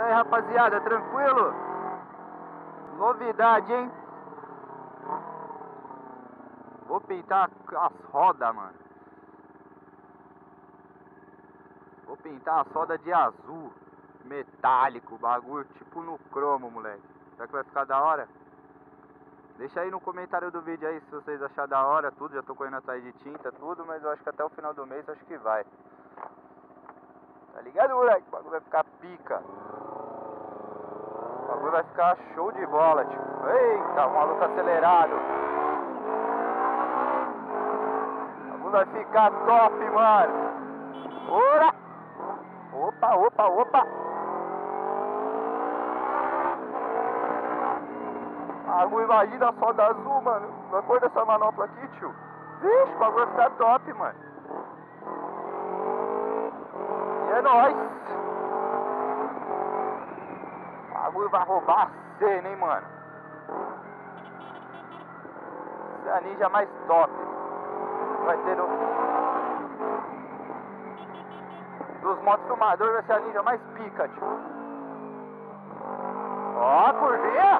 aí, rapaziada, tranquilo? Novidade, hein? Vou pintar as rodas, mano. Vou pintar as rodas de azul metálico, bagulho tipo no cromo, moleque. Será que vai ficar da hora? Deixa aí no comentário do vídeo aí se vocês acharem da hora tudo. Já tô correndo atrás de tinta, tudo, mas eu acho que até o final do mês acho que vai. Tá ligado, moleque? O bagulho vai ficar pica. O bagulho vai ficar show de bola, tipo. Eita, o maluco acelerado. O bagulho vai ficar top, mano. Ora! Opa, opa, opa! Bagulho, imagina só da azul, mano. Na cor dessa manopla aqui, tio. Vixe, o bagulho vai ficar top, mano. E é nóis. O bagulho vai roubar a cena, hein, mano. Essa é a ninja mais top. Vai ter dos motofilmadores, vai ser a ninja mais pica, tio. Ó, a curvinha.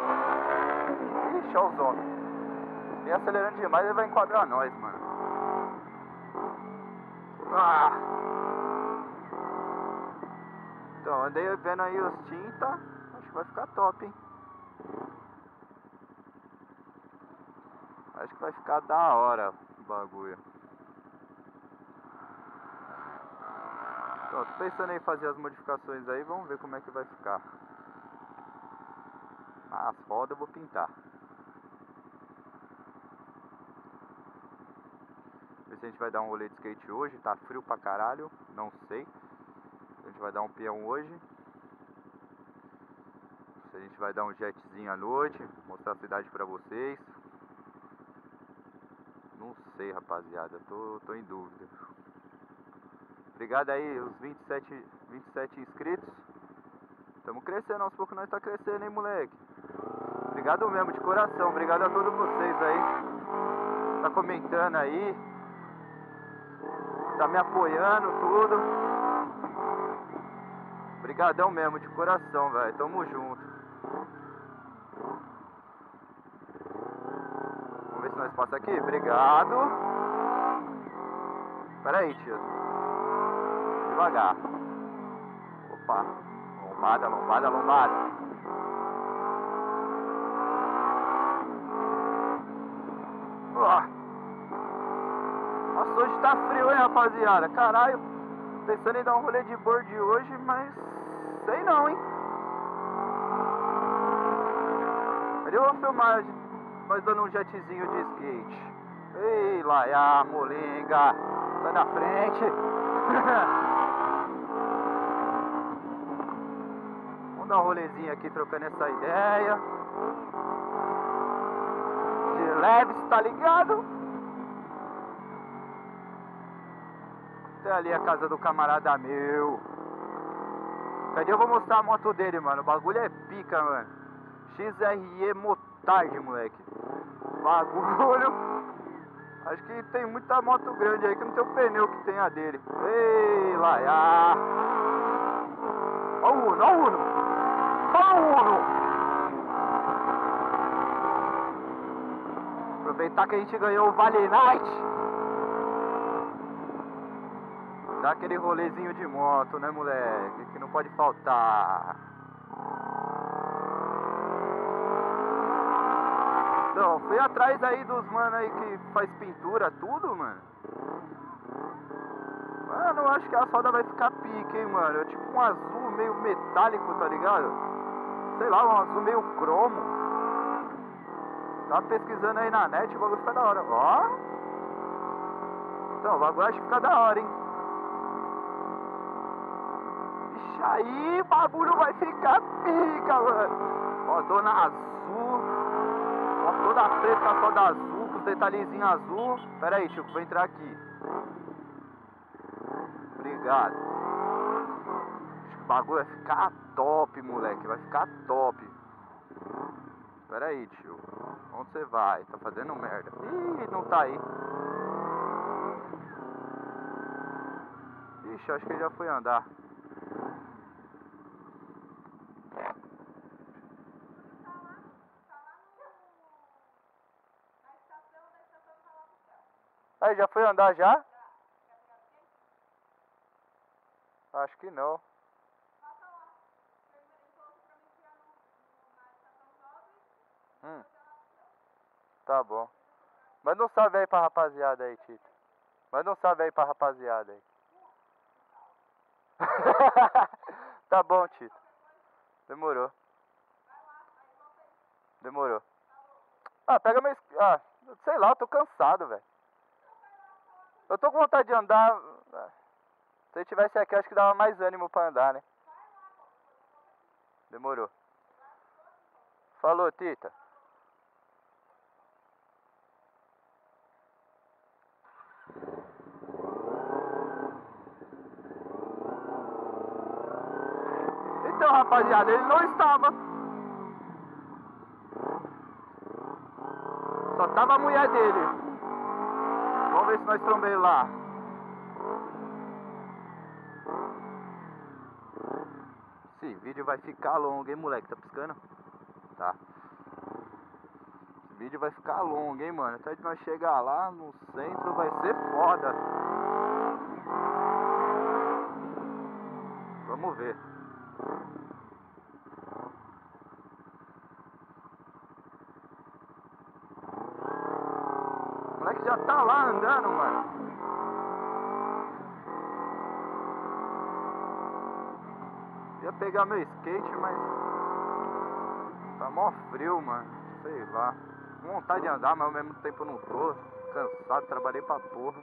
Ixi, olha os homens. Vem acelerando demais, ele vai enquadrar nós, mano. Ah. Então, andei vendo aí os tinta. Acho que vai ficar top, hein. Acho que vai ficar da hora o bagulho. Então, tô pensando em fazer as modificações aí. Vamos ver como é que vai ficar. As rodas eu vou pintar. Ver se a gente vai dar um rolê de skate hoje. Tá frio pra caralho, não sei. A gente vai dar um peão hoje. Se a gente vai dar um jetzinho à noite, mostrar a cidade pra vocês. Não sei, rapaziada, tô em dúvida. Obrigado aí, os 27 inscritos. Tamo crescendo, aos poucos nós tá crescendo, hein, moleque. Obrigado mesmo, de coração. Obrigado a todos vocês aí. Tá comentando aí. Tá me apoiando, tudo. Obrigadão mesmo, de coração, velho. Tamo junto. Vamos ver se nós passamos aqui. Obrigado. Pera aí, tio. Devagar. Opa. Lombada, lombada, lombada. Nossa, hoje tá frio, hein, rapaziada. Caralho. Pensando em dar um rolê de board hoje, mas sei não, hein. Mas eu vou filmar nós dando um jetzinho de skate. Ei, laia, molenga. Sai da frente. Vamos dar um rolezinho aqui trocando essa ideia. De leve, tá ligado? Até ali a casa do camarada meu. Cadê? Eu vou mostrar a moto dele, mano. O bagulho é pica, mano. XRE Motard, moleque. Bagulho. Acho que tem muita moto grande aí que não tem o pneu que tem a dele. Ei, laia. Ó o Uno, ó o Uno. Ó o Uno. Aproveitar que a gente ganhou o Vale Night. Dá aquele rolezinho de moto, né, moleque? Que não pode faltar. Então, fui atrás aí dos mano aí que faz pintura, tudo, mano. Mano, eu acho que a solda vai ficar pique, hein, mano. É tipo um azul meio metálico, tá ligado? Sei lá, um azul meio cromo. Tava pesquisando aí na net, o bagulho fica da hora. Ó. Então, o bagulho acho que fica da hora, hein. Ixi, aí o bagulho vai ficar pica, mano. Ó, dona azul. Ó, toda preta, só da azul, com os detalhezinhos azul. Pera aí, tio, vou entrar aqui. Obrigado. Acho que o bagulho vai ficar top, moleque. Vai ficar top. Pera aí, tio. Onde você vai? Tá fazendo merda. Ih, não tá aí. Ixi, acho que ele já foi andar. Aí, já foi andar já? Acho que não. Tá bom. Manda um salve aí pra rapaziada aí, Tito. Manda um salve aí pra rapaziada aí. Tá bom, Tito. Demorou. Demorou. Ah, pega meu... Ah, sei lá, eu tô cansado, velho. Eu tô com vontade de andar. Se eu tivesse aqui, acho que dava mais ânimo pra andar, né? Demorou. Falou, Tita. Então, rapaziada, ele não estava. Só tava a mulher dele. Vamos ver se nós trombamos ele lá. Esse vídeo vai ficar longo, hein, moleque? Tá piscando? Tá. Esse vídeo vai ficar longo, hein, mano? Até que nós chegar lá no centro vai ser foda. Vamos ver. O moleque já tá lá andando, mano. Ia pegar meu skate, mas tá mó frio, mano. Sei lá. Com vontade de andar, mas ao mesmo tempo não tô. Cansado, trabalhei pra porra.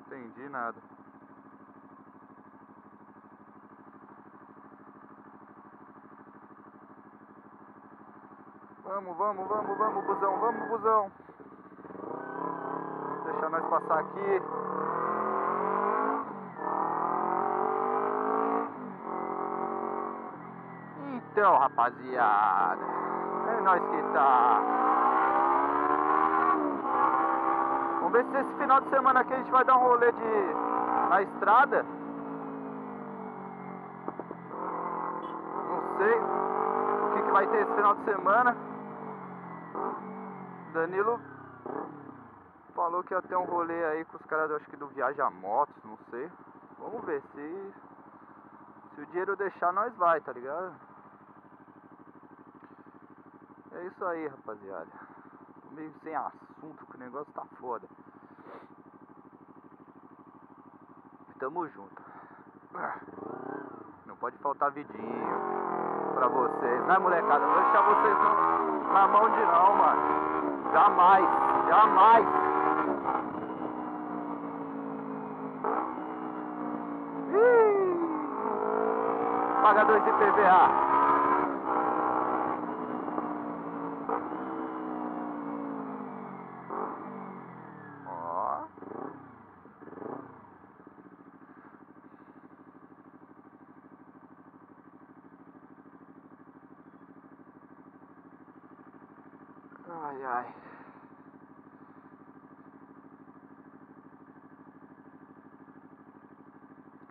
Entendi nada. Vamos, busão, vamos, busão. Deixa nós passar aqui. Então, rapaziada, é nós que tá. Vamos ver se esse final de semana aqui a gente vai dar um rolê na estrada. Não sei o que vai ter esse final de semana. Danilo falou que ia ter um rolê aí com os caras, acho que do Viaja Motos, não sei. Vamos ver se o dinheiro deixar, nós vai, tá ligado? É isso aí, rapaziada. Tô meio sem assunto, que o negócio tá foda. Tamo junto. Não pode faltar vidinho pra vocês, né, molecada? Não vou deixar vocês na mão de não, mano. Jamais, jamais. Paga 2 IPVA. Ó. Ai, ai.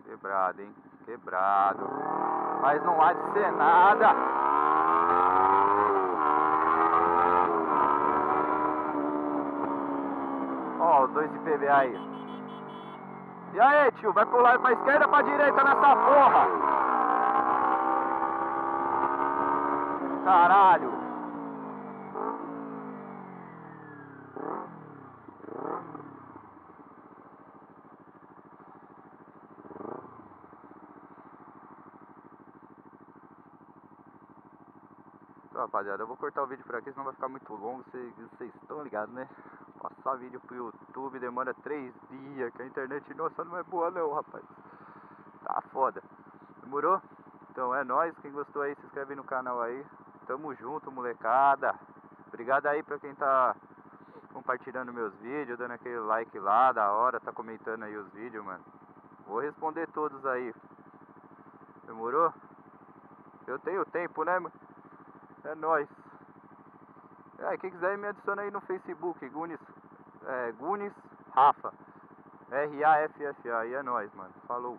Quebrado, hein? Quebrado. Mas não há de ser nada. Ó, os 2 IPVA aí. E aí, tio? Vai pro lado, pra esquerda ou pra direita nessa porra? Caralho. Então, rapaziada, eu vou cortar o vídeo por aqui, senão vai ficar muito longo. Vocês estão ligados, né? Passar vídeo pro YouTube demora 3 dias, que a internet nossa não é boa não, rapaz. Tá foda. Demorou? Então é nóis, quem gostou aí se inscreve no canal aí. Tamo junto, molecada. Obrigado aí pra quem tá compartilhando meus vídeos, dando aquele like lá, da hora, tá comentando aí os vídeos, mano. Vou responder todos aí. Demorou? Eu tenho tempo, né, mano? É nóis. Quem quiser me adiciona aí no Facebook, Gunis Rafa. RAFFA. E é nóis, mano. Falou.